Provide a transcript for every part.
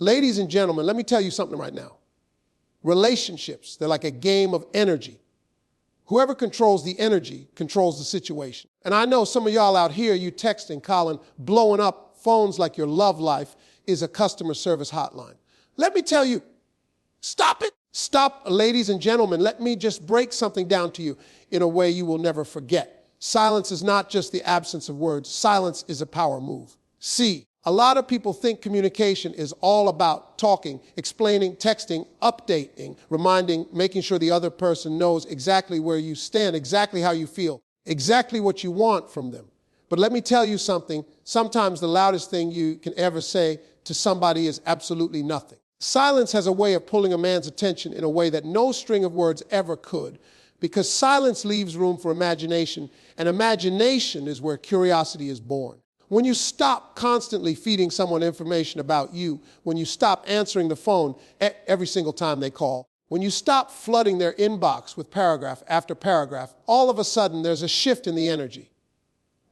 Ladies and gentlemen, let me tell you something right now. Relationships, they're like a game of energy. Whoever controls the energy controls the situation. And I know some of y'all out here, you texting, calling, blowing up phones like your love life is a customer service hotline. Let me tell you, stop it. Stop, ladies and gentlemen. Let me just break something down to you in a way you will never forget. Silence is not just the absence of words. Silence is a power move. C, a lot of people think communication is all about talking, explaining, texting, updating, reminding, making sure the other person knows exactly where you stand, exactly how you feel, exactly what you want from them. But let me tell you something. Sometimes the loudest thing you can ever say to somebody is absolutely nothing. Silence has a way of pulling a man's attention in a way that no string of words ever could, because silence leaves room for imagination, and imagination is where curiosity is born. When you stop constantly feeding someone information about you, when you stop answering the phone every single time they call, when you stop flooding their inbox with paragraph after paragraph, all of a sudden there's a shift in the energy.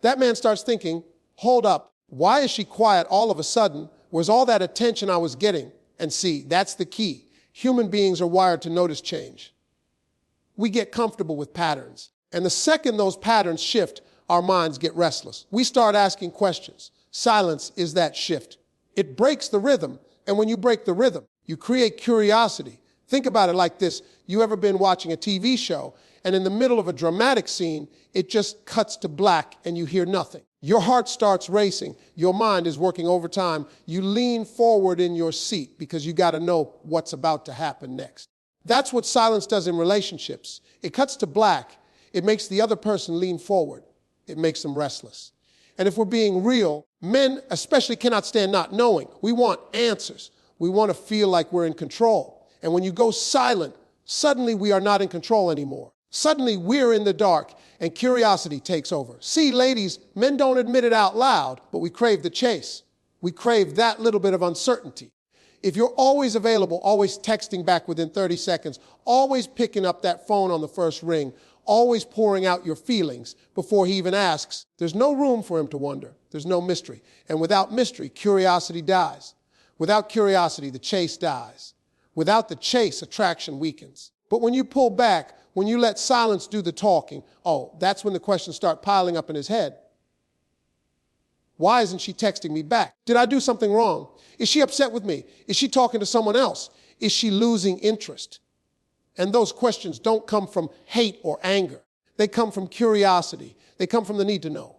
That man starts thinking, hold up, why is she quiet all of a sudden? Where's all that attention I was getting? And see, that's the key. Human beings are wired to notice change. We get comfortable with patterns. And the second those patterns shift, our minds get restless. We start asking questions. Silence is that shift. It breaks the rhythm. And when you break the rhythm, you create curiosity. Think about it like this. You ever been watching a TV show, and in the middle of a dramatic scene, it just cuts to black and you hear nothing. Your heart starts racing. Your mind is working overtime. You lean forward in your seat because you got to know what's about to happen next. That's what silence does in relationships. It cuts to black. It makes the other person lean forward. It makes them restless. And if we're being real, men especially cannot stand not knowing. We want answers. We want to feel like we're in control. And when you go silent, suddenly we are not in control anymore. Suddenly we're in the dark and curiosity takes over. See, ladies, men don't admit it out loud, but we crave the chase. We crave that little bit of uncertainty. If you're always available, always texting back within 30 seconds, always picking up that phone on the first ring, always pouring out your feelings before he even asks, there's no room for him to wonder. There's no mystery. And without mystery, curiosity dies. Without curiosity, the chase dies. Without the chase, attraction weakens. But when you pull back, when you let silence do the talking, that's when the questions start piling up in his head. Why isn't she texting me back? Did I do something wrong? Is she upset with me? Is she talking to someone else? Is she losing interest? And those questions don't come from hate or anger. They come from curiosity. They come from the need to know.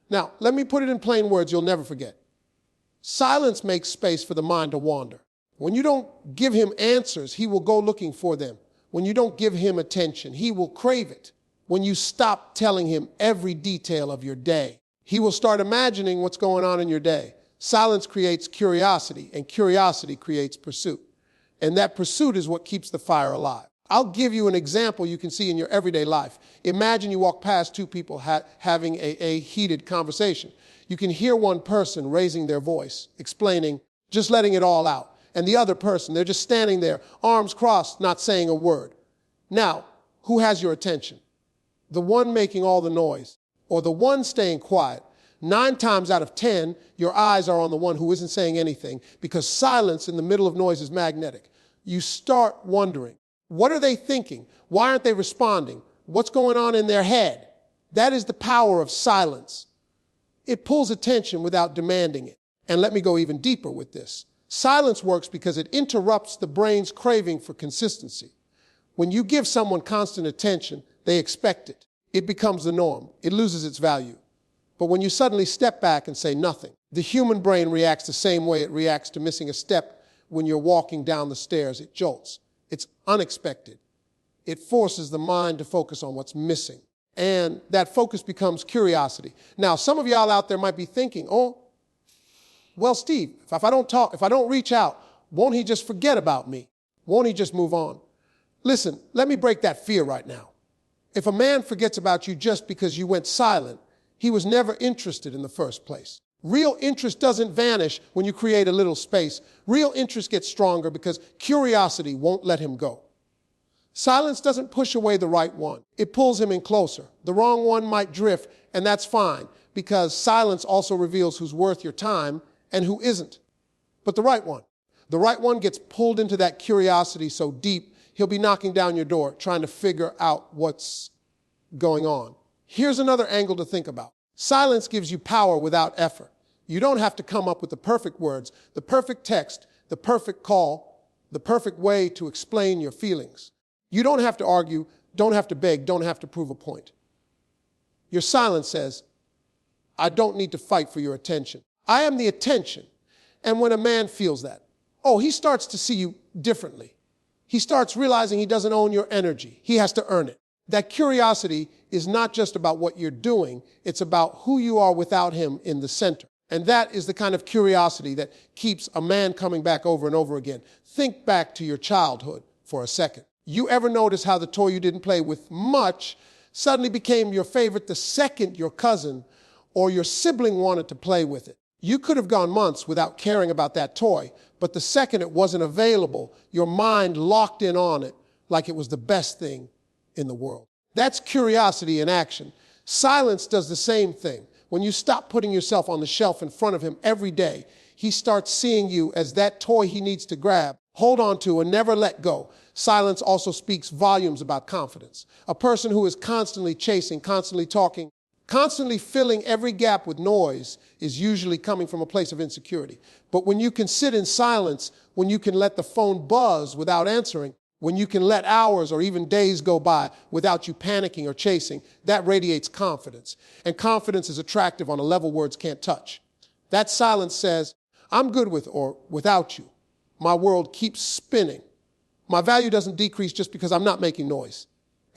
Now, let me put it in plain words you'll never forget. Silence makes space for the mind to wander. When you don't give him answers, he will go looking for them. When you don't give him attention, he will crave it. When you stop telling him every detail of your day, he will start imagining what's going on in your day. Silence creates curiosity, and curiosity creates pursuit. And that pursuit is what keeps the fire alive. I'll give you an example you can see in your everyday life. Imagine you walk past two people having a heated conversation. You can hear one person raising their voice, explaining, just letting it all out. And the other person, they're just standing there, arms crossed, not saying a word. Now, who has your attention? The one making all the noise, or the one staying quiet? 9 times out of 10, your eyes are on the one who isn't saying anything, because silence in the middle of noise is magnetic. You start wondering, what are they thinking? Why aren't they responding? What's going on in their head? That is the power of silence. It pulls attention without demanding it. And let me go even deeper with this. Silence works because it interrupts the brain's craving for consistency. When you give someone constant attention, they expect it. It becomes the norm. It loses its value. But when you suddenly step back and say nothing, the human brain reacts the same way it reacts to missing a step when you're walking down the stairs. It jolts. It's unexpected. It forces the mind to focus on what's missing. And that focus becomes curiosity. Now, some of y'all out there might be thinking, well, Steve, if I don't talk, if I don't reach out, won't he just forget about me? Won't he just move on? Listen, let me break that fear right now. If a man forgets about you just because you went silent, he was never interested in the first place. Real interest doesn't vanish when you create a little space. Real interest gets stronger because curiosity won't let him go. Silence doesn't push away the right one. It pulls him in closer. The wrong one might drift, and that's fine, because silence also reveals who's worth your time and who isn't. But the right one, The right one gets pulled into that curiosity so deep, he'll be knocking down your door, trying to figure out what's going on. Here's another angle to think about. Silence gives you power without effort. You don't have to come up with the perfect words, the perfect text, the perfect call, the perfect way to explain your feelings. You don't have to argue, don't have to beg, don't have to prove a point. Your silence says, I don't need to fight for your attention. I am the attention. And when a man feels that, he starts to see you differently. He starts realizing he doesn't own your energy. He has to earn it. That curiosity is not just about what you're doing, it's about who you are without him in the center. And that is the kind of curiosity that keeps a man coming back over and over again. Think back to your childhood for a second. You ever notice how the toy you didn't play with much suddenly became your favorite the second your cousin or your sibling wanted to play with it? You could have gone months without caring about that toy, but the second it wasn't available, your mind locked in on it like it was the best thing in the world. That's curiosity in action. Silence does the same thing. When you stop putting yourself on the shelf in front of him every day, he starts seeing you as that toy he needs to grab, hold on to, and never let go. Silence also speaks volumes about confidence. A person who is constantly chasing, constantly talking, constantly filling every gap with noise is usually coming from a place of insecurity. But when you can sit in silence, when you can let the phone buzz without answering, when you can let hours or even days go by without you panicking or chasing, that radiates confidence. And confidence is attractive on a level words can't touch. That silence says, I'm good with or without you. My world keeps spinning. My value doesn't decrease just because I'm not making noise.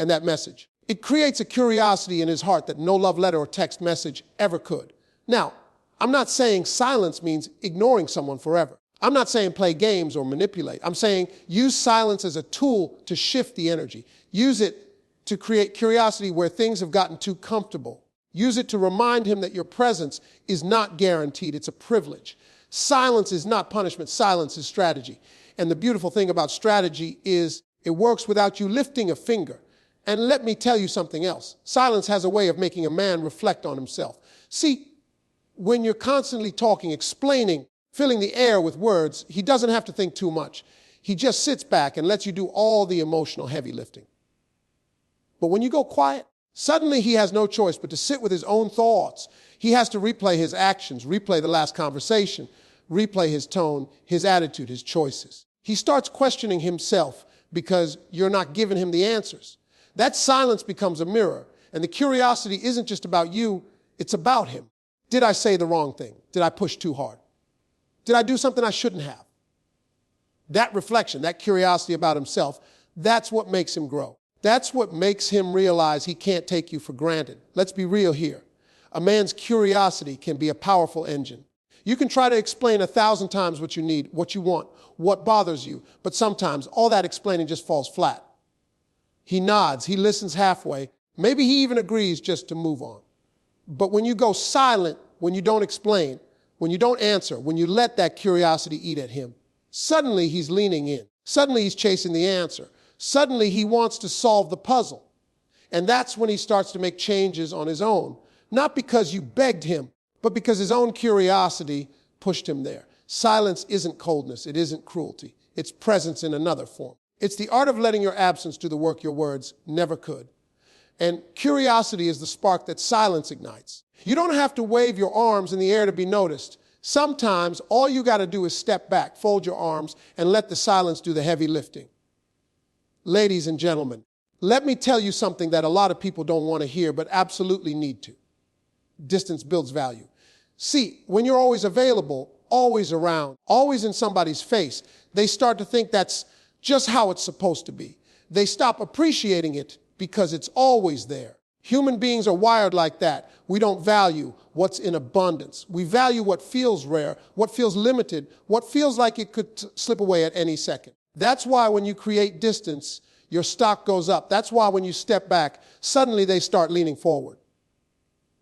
And that message. It creates a curiosity in his heart that no love letter or text message ever could. Now, I'm not saying silence means ignoring someone forever. I'm not saying play games or manipulate. I'm saying use silence as a tool to shift the energy. Use it to create curiosity where things have gotten too comfortable. Use it to remind him that your presence is not guaranteed. It's a privilege. Silence is not punishment. Silence is strategy. And the beautiful thing about strategy is it works without you lifting a finger. And let me tell you something else. Silence has a way of making a man reflect on himself. See, when you're constantly talking, explaining, filling the air with words, he doesn't have to think too much. He just sits back and lets you do all the emotional heavy lifting. But when you go quiet, suddenly he has no choice but to sit with his own thoughts. He has to replay his actions, replay the last conversation, replay his tone, his attitude, his choices. He starts questioning himself because you're not giving him the answers. That silence becomes a mirror, and the curiosity isn't just about you, it's about him. Did I say the wrong thing? Did I push too hard? Did I do something I shouldn't have? That reflection, that curiosity about himself, that's what makes him grow. That's what makes him realize he can't take you for granted. Let's be real here. A man's curiosity can be a powerful engine. You can try to explain 1,000 times what you need, what you want, what bothers you, but sometimes all that explaining just falls flat. He nods, he listens halfway, maybe he even agrees just to move on. But when you go silent, when you don't explain, when you don't answer, when you let that curiosity eat at him, suddenly he's leaning in. Suddenly he's chasing the answer. Suddenly he wants to solve the puzzle. And that's when he starts to make changes on his own. Not because you begged him, but because his own curiosity pushed him there. Silence isn't coldness. It isn't cruelty. It's presence in another form. It's the art of letting your absence do the work your words never could. And curiosity is the spark that silence ignites. You don't have to wave your arms in the air to be noticed. Sometimes all you got to do is step back, fold your arms, and let the silence do the heavy lifting. Ladies and gentlemen, let me tell you something that a lot of people don't want to hear, but absolutely need to. Distance builds value. See, when you're always available, always around, always in somebody's face, they start to think that's just how it's supposed to be. They stop appreciating it because it's always there. Human beings are wired like that. We don't value what's in abundance. We value what feels rare, what feels limited, what feels like it could slip away at any second. That's why when you create distance, your stock goes up. That's why when you step back, suddenly they start leaning forward.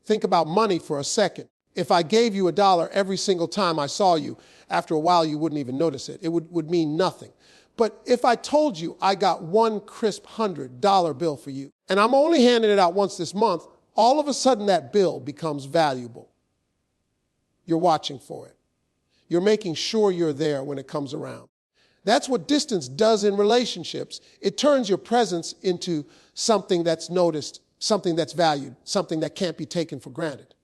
Think about money for a second. If I gave you $1 every single time I saw you, after a while you wouldn't even notice it. It would mean nothing. But if I told you I got one crisp $100 bill for you, and I'm only handing it out once this month, all of a sudden that bill becomes valuable. You're watching for it. You're making sure you're there when it comes around. That's what distance does in relationships. It turns your presence into something that's noticed, something that's valued, something that can't be taken for granted.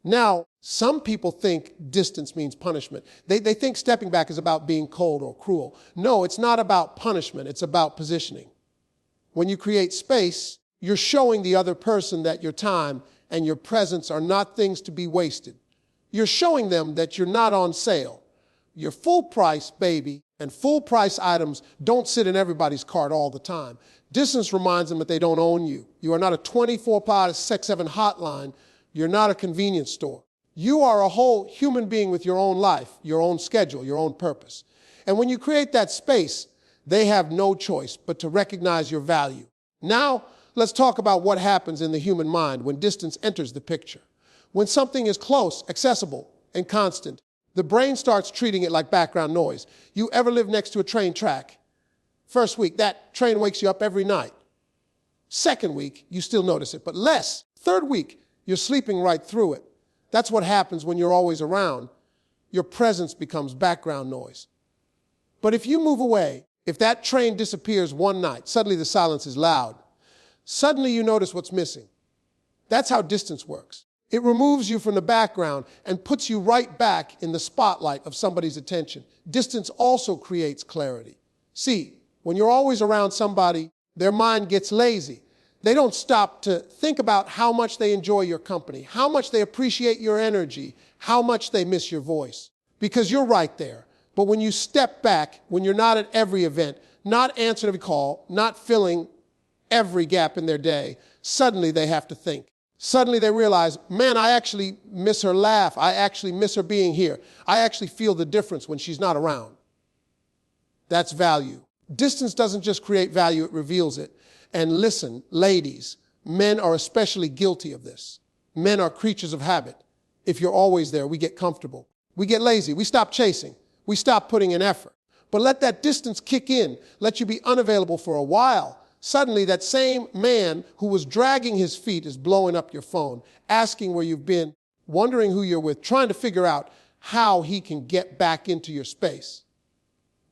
Now, some people think distance means punishment. They think stepping back is about being cold or cruel. No, it's not about punishment. It's about positioning. When you create space, you're showing the other person that your time and your presence are not things to be wasted. You're showing them that you're not on sale. You're full price, baby, and full price items don't sit in everybody's cart all the time. Distance reminds them that they don't own you. You are not a 24-hour 6-7 hotline. You're not a convenience store. You are a whole human being with your own life, your own schedule, your own purpose. And when you create that space, they have no choice but to recognize your value. Now, let's talk about what happens in the human mind when distance enters the picture. When something is close, accessible, and constant, the brain starts treating it like background noise. You ever live next to a train track? First week, that train wakes you up every night. Second week, you still notice it, but less. Third week, you're sleeping right through it. That's what happens when you're always around. Your presence becomes background noise. But if you move away, if that train disappears one night, suddenly the silence is loud. Suddenly you notice what's missing. That's how distance works. It removes you from the background and puts you right back in the spotlight of somebody's attention. Distance also creates clarity. See, when you're always around somebody, their mind gets lazy. They don't stop to think about how much they enjoy your company, how much they appreciate your energy, how much they miss your voice, because you're right there. But when you step back, when you're not at every event, not answering every call, not filling every gap in their day, suddenly they have to think. Suddenly they realize, man, I actually miss her laugh. I actually miss her being here. I actually feel the difference when she's not around. That's value. Distance doesn't just create value, it reveals it. And listen, ladies, men are especially guilty of this. Men are creatures of habit. If you're always there, we get comfortable. We get lazy. We stop chasing. We stop putting in effort. But let that distance kick in. Let you be unavailable for a while. Suddenly, that same man who was dragging his feet is blowing up your phone, asking where you've been, wondering who you're with, trying to figure out how he can get back into your space.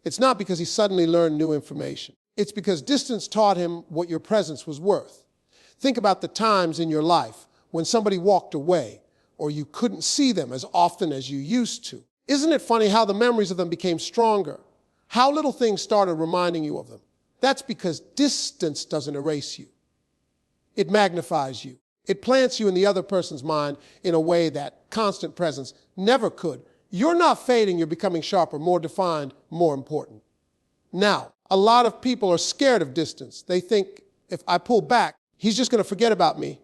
It's not because he suddenly learned new information. It's because distance taught him what your presence was worth. Think about the times in your life when somebody walked away or you couldn't see them as often as you used to. Isn't it funny how the memories of them became stronger? How little things started reminding you of them? That's because distance doesn't erase you. It magnifies you. It plants you in the other person's mind in a way that constant presence never could. You're not fading, you're becoming sharper, more defined, more important. Now, a lot of people are scared of distance. They think, if I pull back, he's just going to forget about me.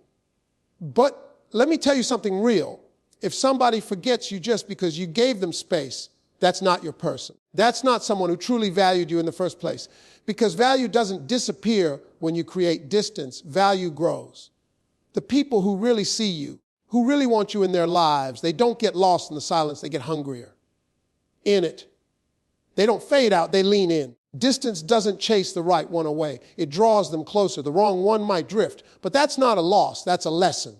But let me tell you something real. If somebody forgets you just because you gave them space, that's not your person. That's not someone who truly valued you in the first place. Because value doesn't disappear when you create distance. Value grows. The people who really see you, who really want you in their lives, they don't get lost in the silence. They get hungrier in it. They don't fade out. They lean in. Distance doesn't chase the right one away. It draws them closer. The wrong one might drift. But that's not a loss. That's a lesson.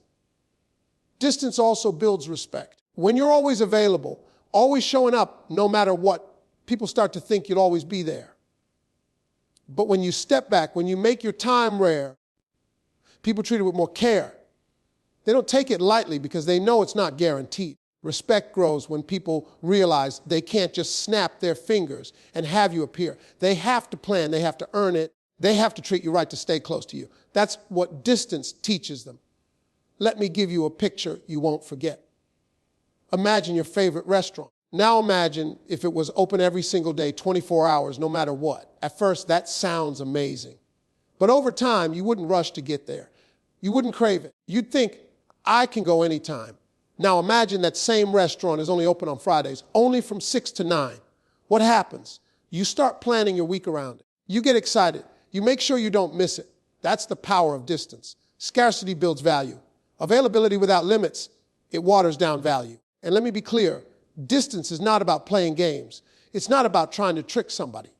Distance also builds respect. When you're always available, always showing up no matter what, people start to think you'll always be there. But when you step back, when you make your time rare, people treat it with more care. They don't take it lightly because they know it's not guaranteed. Respect grows when people realize they can't just snap their fingers and have you appear. They have to plan. They have to earn it. They have to treat you right to stay close to you. That's what distance teaches them. Let me give you a picture you won't forget. Imagine your favorite restaurant. Now imagine if it was open every single day, 24 hours, no matter what. At first, that sounds amazing. But over time, you wouldn't rush to get there. You wouldn't crave it. You'd think, I can go anytime. Now imagine that same restaurant is only open on Fridays, only from 6 to 9. What happens? You start planning your week around it. You get excited. You make sure you don't miss it. That's the power of distance. Scarcity builds value. Availability without limits, it waters down value. And let me be clear, distance is not about playing games. It's not about trying to trick somebody.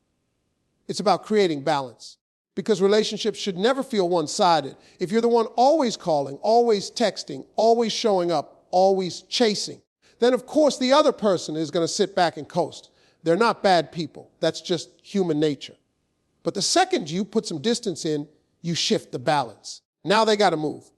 It's about creating balance. Because relationships should never feel one-sided. If you're the one always calling, always texting, always showing up, always chasing, then of course the other person is going to sit back and coast. They're not bad people. That's just human nature. But the second you put some distance in, you shift the balance. Now they got to move.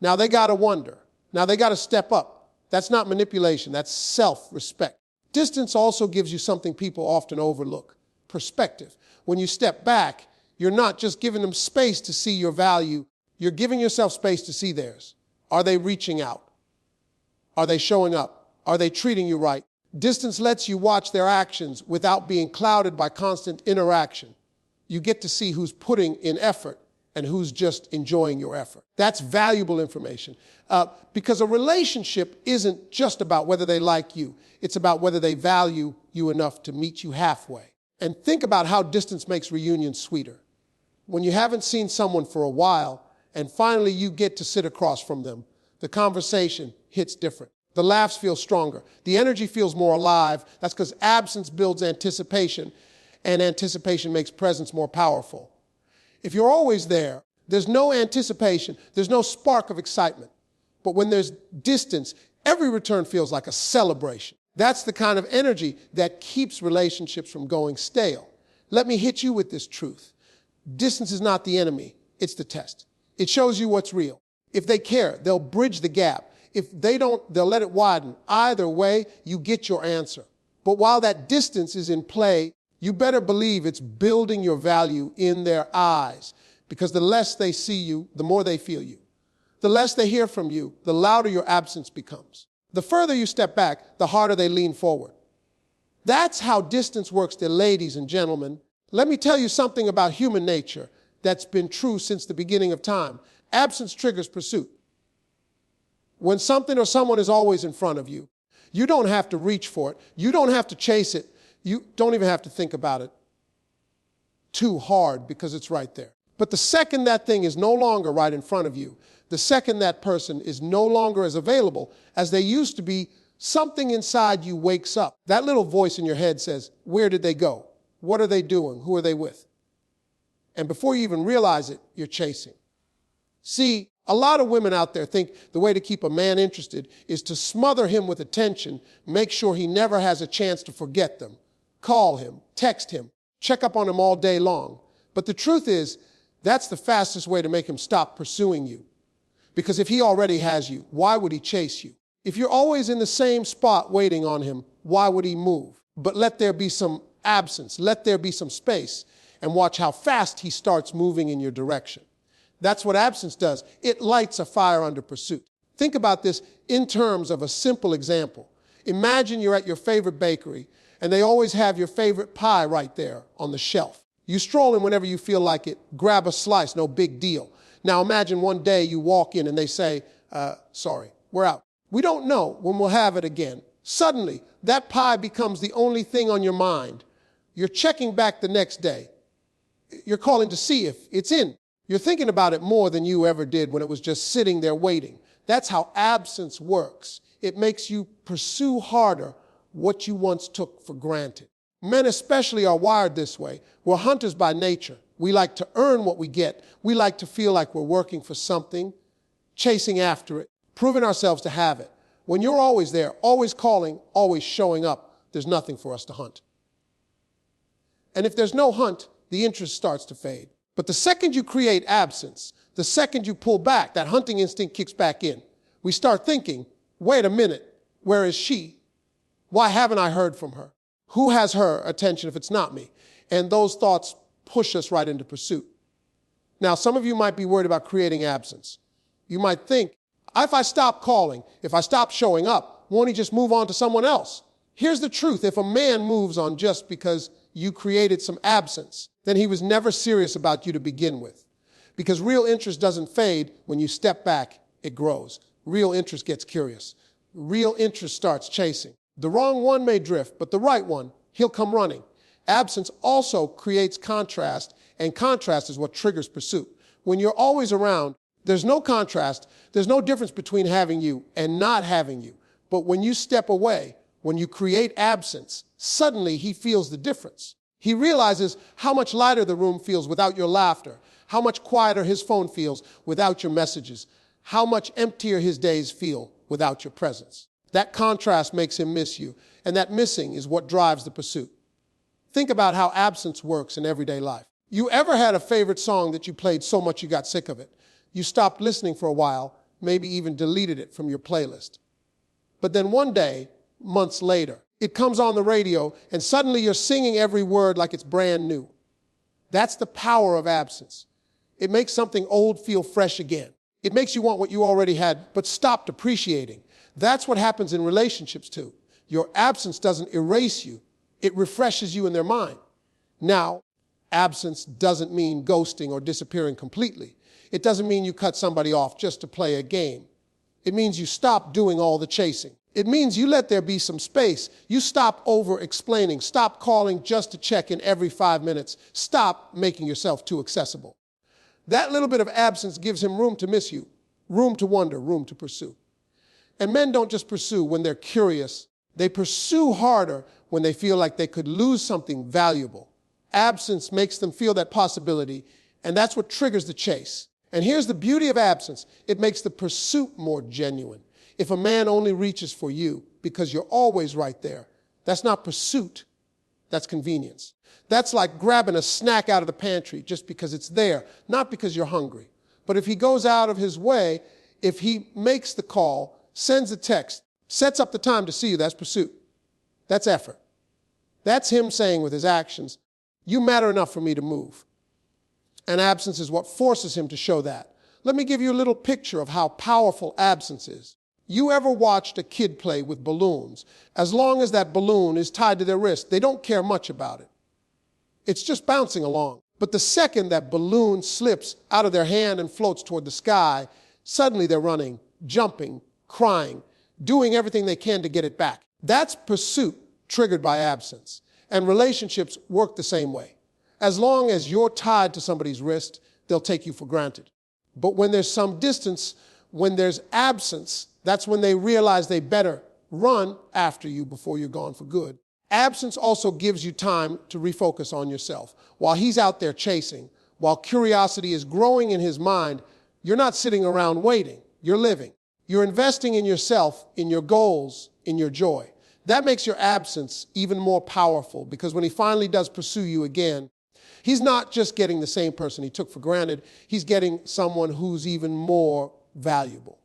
Now they got to wonder. Now they got to step up. That's not manipulation. That's self-respect. Distance also gives you something people often overlook: perspective. When you step back, you're not just giving them space to see your value. You're giving yourself space to see theirs. Are they reaching out? Are they showing up? Are they treating you right? Distance lets you watch their actions without being clouded by constant interaction. You get to see who's putting in effort and who's just enjoying your effort. That's valuable information, because a relationship isn't just about whether they like you. It's about whether they value you enough to meet you halfway. And think about how distance makes reunions sweeter. When you haven't seen someone for a while and finally you get to sit across from them, the conversation hits different. The laughs feel stronger. The energy feels more alive. That's because absence builds anticipation, and anticipation makes presence more powerful. If you're always there, there's no anticipation, there's no spark of excitement. But when there's distance, every return feels like a celebration. That's the kind of energy that keeps relationships from going stale. Let me hit you with this truth. Distance is not the enemy, it's the test. It shows you what's real. If they care, they'll bridge the gap. If they don't, they'll let it widen. Either way, you get your answer. But while that distance is in play, you better believe it's building your value in their eyes, because the less they see you, the more they feel you. The less they hear from you, the louder your absence becomes. The further you step back, the harder they lean forward. That's how distance works, dear ladies and gentlemen. Let me tell you something about human nature that's been true since the beginning of time. Absence triggers pursuit. When something or someone is always in front of you, you don't have to reach for it. You don't have to chase it. You don't even have to think about it too hard, because it's right there. But the second that thing is no longer right in front of you, the second that person is no longer as available as they used to be, something inside you wakes up. That little voice in your head says, where did they go? What are they doing? Who are they with? And before you even realize it, you're chasing. See, a lot of women out there think the way to keep a man interested is to smother him with attention, make sure he never has a chance to forget them. Call him, text him, check up on him all day long. But the truth is, that's the fastest way to make him stop pursuing you. Because if he already has you, why would he chase you? If you're always in the same spot waiting on him, why would he move? But let there be some absence, let there be some space, and watch how fast he starts moving in your direction. That's what absence does. It lights a fire under pursuit. Think about this in terms of a simple example. Imagine you're at your favorite bakery, and they always have your favorite pie right there on the shelf. You stroll in whenever you feel like it, grab a slice, no big deal. Now imagine one day you walk in and they say, sorry, we're out. We don't know when we'll have it again. Suddenly, that pie becomes the only thing on your mind. You're checking back the next day. You're calling to see if it's in. You're thinking about it more than you ever did when it was just sitting there waiting. That's how absence works. It makes you pursue harder what you once took for granted. Men especially are wired this way. We're hunters by nature. We like to earn what we get. We like to feel like we're working for something, chasing after it, proving ourselves to have it. When you're always there, always calling, always showing up, there's nothing for us to hunt. And if there's no hunt, the interest starts to fade. But the second you create absence, the second you pull back, that hunting instinct kicks back in. We start thinking, wait a minute, where is she? Why haven't I heard from her? Who has her attention if it's not me? And those thoughts push us right into pursuit. Now, some of you might be worried about creating absence. You might think, if I stop calling, if I stop showing up, won't he just move on to someone else? Here's the truth. If a man moves on just because you created some absence, then he was never serious about you to begin with. Because real interest doesn't fade. When you step back, it grows. Real interest gets curious. Real interest starts chasing. The wrong one may drift, but the right one, he'll come running. Absence also creates contrast, and contrast is what triggers pursuit. When you're always around, there's no contrast. There's no difference between having you and not having you. But when you step away, when you create absence, suddenly he feels the difference. He realizes how much lighter the room feels without your laughter, how much quieter his phone feels without your messages, how much emptier his days feel without your presence. That contrast makes him miss you, and that missing is what drives the pursuit. Think about how absence works in everyday life. You ever had a favorite song that you played so much you got sick of it? You stopped listening for a while, maybe even deleted it from your playlist. But then one day, months later, it comes on the radio and suddenly you're singing every word like it's brand new. That's the power of absence. It makes something old feel fresh again. It makes you want what you already had but stopped appreciating. That's what happens in relationships too. Your absence doesn't erase you. It refreshes you in their mind. Now, absence doesn't mean ghosting or disappearing completely. It doesn't mean you cut somebody off just to play a game. It means you stop doing all the chasing. It means you let there be some space. You stop over-explaining. Stop calling just to check in every 5 minutes. Stop making yourself too accessible. That little bit of absence gives him room to miss you, room to wonder, room to pursue. And men don't just pursue when they're curious. They pursue harder when they feel like they could lose something valuable. Absence makes them feel that possibility, and that's what triggers the chase. And here's the beauty of absence. It makes the pursuit more genuine. If a man only reaches for you because you're always right there, that's not pursuit, that's convenience. That's like grabbing a snack out of the pantry just because it's there, not because you're hungry. But if he goes out of his way, if he makes the call, sends a text, sets up the time to see you, that's pursuit. That's effort. That's him saying with his actions, you matter enough for me to move. And absence is what forces him to show that. Let me give you a little picture of how powerful absence is. You ever watched a kid play with balloons? As long as that balloon is tied to their wrist, they don't care much about it. It's just bouncing along. But the second that balloon slips out of their hand and floats toward the sky, suddenly they're running, jumping, crying, doing everything they can to get it back. That's pursuit triggered by absence. And relationships work the same way. As long as you're tied to somebody's wrist, they'll take you for granted. But when there's some distance, when there's absence, that's when they realize they better run after you before you're gone for good. Absence also gives you time to refocus on yourself. While he's out there chasing, while curiosity is growing in his mind, you're not sitting around waiting. You're living. You're investing in yourself, in your goals, in your joy. That makes your absence even more powerful because when he finally does pursue you again, he's not just getting the same person he took for granted. He's getting someone who's even more valuable.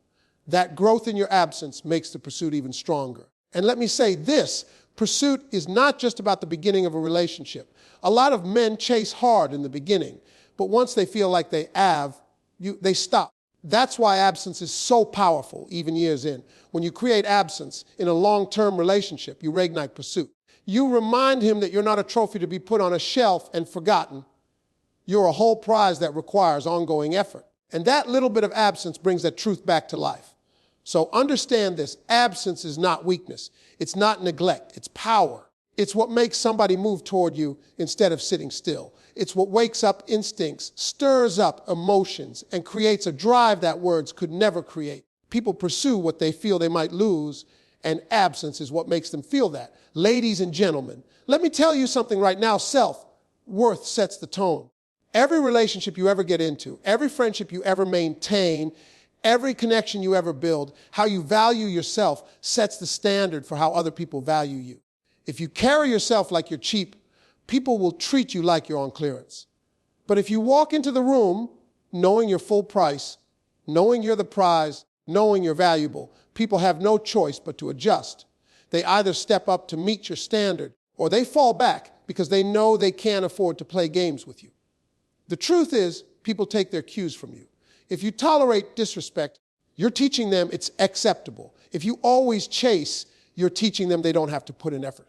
That growth in your absence makes the pursuit even stronger. And let me say this, pursuit is not just about the beginning of a relationship. A lot of men chase hard in the beginning, but once they feel like they they stop. That's why absence is so powerful, even years in. When you create absence in a long-term relationship, you reignite pursuit. You remind him that you're not a trophy to be put on a shelf and forgotten. You're a whole prize that requires ongoing effort. And that little bit of absence brings that truth back to life. So understand this, absence is not weakness. It's not neglect, it's power. It's what makes somebody move toward you instead of sitting still. It's what wakes up instincts, stirs up emotions, and creates a drive that words could never create. People pursue what they feel they might lose, and absence is what makes them feel that. Ladies and gentlemen, let me tell you something right now, self-worth sets the tone. Every relationship you ever get into, every friendship you ever maintain, every connection you ever build, how you value yourself sets the standard for how other people value you. If you carry yourself like you're cheap, people will treat you like you're on clearance. But if you walk into the room knowing your full price, knowing you're the prize, knowing you're valuable, people have no choice but to adjust. They either step up to meet your standard or they fall back because they know they can't afford to play games with you. The truth is, people take their cues from you. If you tolerate disrespect, you're teaching them it's acceptable. If you always chase, you're teaching them they don't have to put in effort.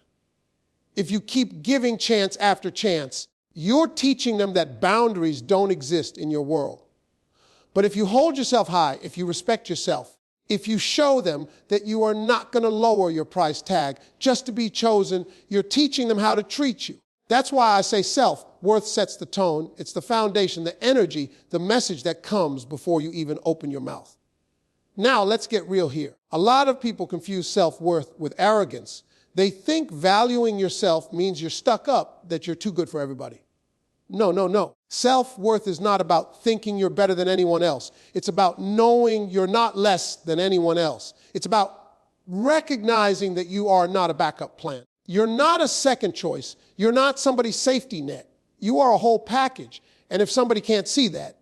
If you keep giving chance after chance, you're teaching them that boundaries don't exist in your world. But if you hold yourself high, if you respect yourself, if you show them that you are not going to lower your price tag just to be chosen, you're teaching them how to treat you. That's why I say self-worth sets the tone. It's the foundation, the energy, the message that comes before you even open your mouth. Now, let's get real here. A lot of people confuse self-worth with arrogance. They think valuing yourself means you're stuck up, that you're too good for everybody. No. Self-worth is not about thinking you're better than anyone else. It's about knowing you're not less than anyone else. It's about recognizing that you are not a backup plan. You're not a second choice. You're not somebody's safety net. You are a whole package. And if somebody can't see that,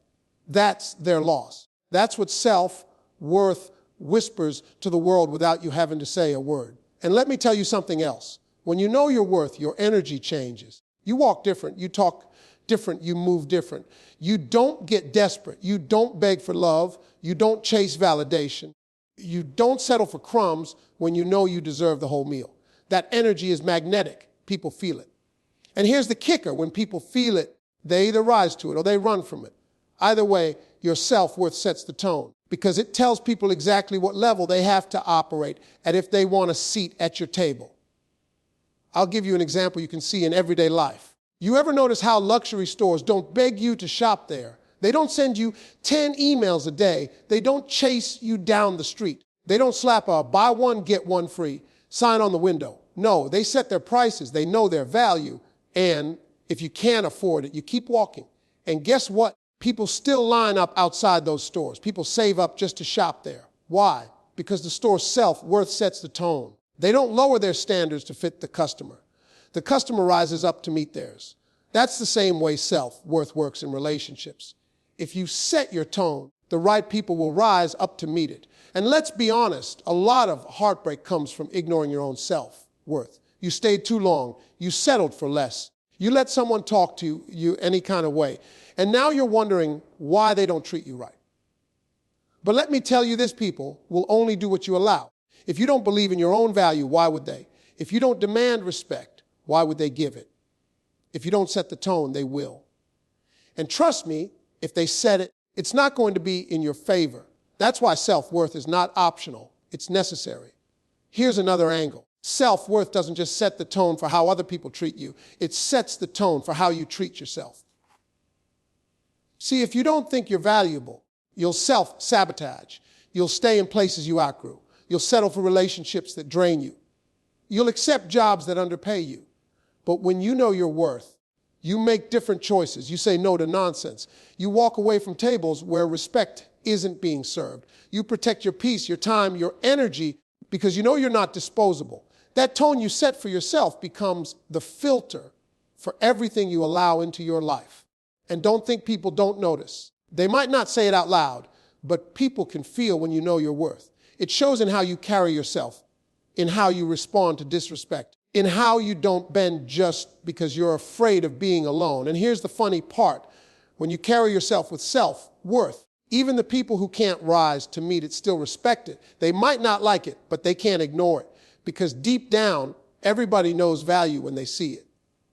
that's their loss. That's what self-worth whispers to the world without you having to say a word. And let me tell you something else. When you know your worth, your energy changes. You walk different. You talk different. You move different. You don't get desperate. You don't beg for love. You don't chase validation. You don't settle for crumbs when you know you deserve the whole meal. That energy is magnetic. People feel it. And here's the kicker. When people feel it, they either rise to it or they run from it. Either way, your self-worth sets the tone because it tells people exactly what level they have to operate at if they want a seat at your table. I'll give you an example you can see in everyday life. You ever notice how luxury stores don't beg you to shop there? They don't send you 10 emails a day. They don't chase you down the street. They don't slap a buy one, get one free sign on the window. No, they set their prices. They know their value. And if you can't afford it, you keep walking. And guess what? People still line up outside those stores. People save up just to shop there. Why? Because the store's self-worth sets the tone. They don't lower their standards to fit the customer. The customer rises up to meet theirs. That's the same way self-worth works in relationships. If you set your tone, the right people will rise up to meet it. And let's be honest, a lot of heartbreak comes from ignoring your own self-worth. You stayed too long. You settled for less. You let someone talk to you any kind of way. And now you're wondering why they don't treat you right. But let me tell you this, people will only do what you allow. If you don't believe in your own value, why would they? If you don't demand respect, why would they give it? If you don't set the tone, they will. And trust me, if they set it, it's not going to be in your favor. That's why self-worth is not optional. It's necessary. Here's another angle. Self-worth doesn't just set the tone for how other people treat you. It sets the tone for how you treat yourself. See, if you don't think you're valuable, you'll self-sabotage. You'll stay in places you outgrew. You'll settle for relationships that drain you. You'll accept jobs that underpay you. But when you know your worth, you make different choices. You say no to nonsense. You walk away from tables where respect isn't being served. You protect your peace, your time, your energy, because you know you're not disposable. That tone you set for yourself becomes the filter for everything you allow into your life. And don't think people don't notice. They might not say it out loud, but people can feel when you know your worth. It shows in how you carry yourself, in how you respond to disrespect, in how you don't bend just because you're afraid of being alone. And here's the funny part. When you carry yourself with self-worth, even the people who can't rise to meet it still respect it. They might not like it, but they can't ignore it because deep down, everybody knows value when they see it.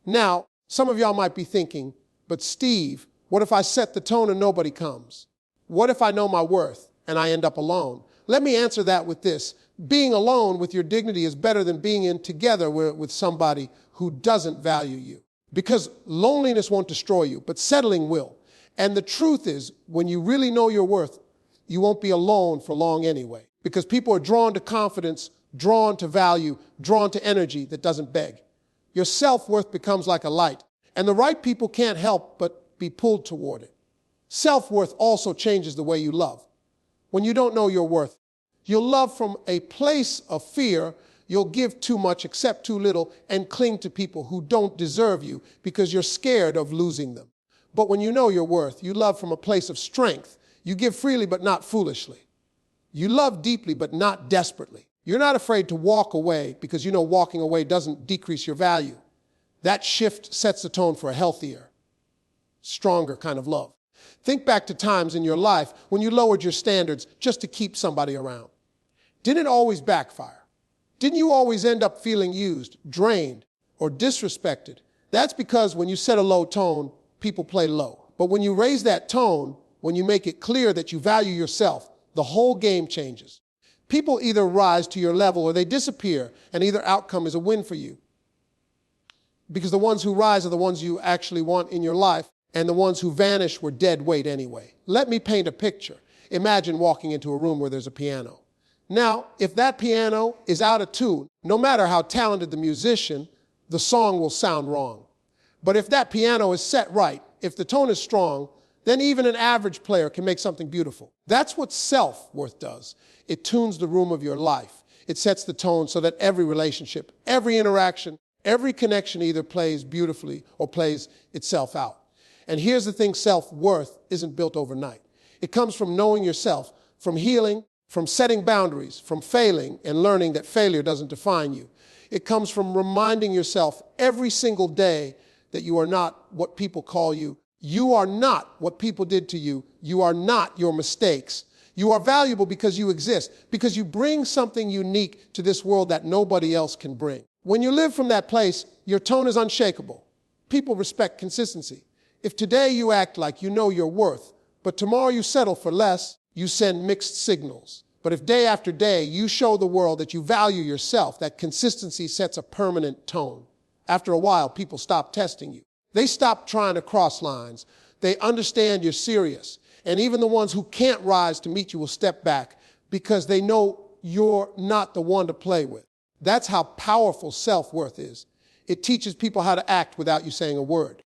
Now, some of y'all might be thinking, but Steve, what if I set the tone and nobody comes? What if I know my worth and I end up alone? Let me answer that with this. Being alone with your dignity is better than being in together with somebody who doesn't value you. Because loneliness won't destroy you, but settling will. And the truth is, when you really know your worth, you won't be alone for long anyway. Because people are drawn to confidence, drawn to value, drawn to energy that doesn't beg. Your self-worth becomes like a light. And the right people can't help but be pulled toward it. Self-worth also changes the way you love. When you don't know your worth, you'll love from a place of fear. You'll give too much, accept too little, and cling to people who don't deserve you because you're scared of losing them. But when you know your worth, you love from a place of strength. You give freely, but not foolishly. You love deeply, but not desperately. You're not afraid to walk away because you know walking away doesn't decrease your value. That shift sets the tone for a healthier, stronger kind of love. Think back to times in your life when you lowered your standards just to keep somebody around. Didn't it always backfire? Didn't you always end up feeling used, drained, or disrespected? That's because when you set a low tone, people play low. But when you raise that tone, when you make it clear that you value yourself, the whole game changes. People either rise to your level or they disappear, and either outcome is a win for you. Because the ones who rise are the ones you actually want in your life, and the ones who vanish were dead weight anyway. Let me paint a picture. Imagine walking into a room where there's a piano. Now, if that piano is out of tune, no matter how talented the musician, the song will sound wrong. But if that piano is set right, if the tone is strong, then even an average player can make something beautiful. That's what self-worth does. It tunes the room of your life. It sets the tone so that every relationship, every interaction, every connection either plays beautifully or plays itself out. And here's the thing, self-worth isn't built overnight. It comes from knowing yourself, from healing, from setting boundaries, from failing and learning that failure doesn't define you. It comes from reminding yourself every single day that you are not what people call you. You are not what people did to you. You are not your mistakes. You are valuable because you exist, because you bring something unique to this world that nobody else can bring. When you live from that place, your tone is unshakable. People respect consistency. If today you act like you know your worth, but tomorrow you settle for less, you send mixed signals. But if day after day you show the world that you value yourself, that consistency sets a permanent tone. After a while, people stop testing you. They stop trying to cross lines. They understand you're serious. And even the ones who can't rise to meet you will step back because they know you're not the one to play with. That's how powerful self-worth is. It teaches people how to act without you saying a word.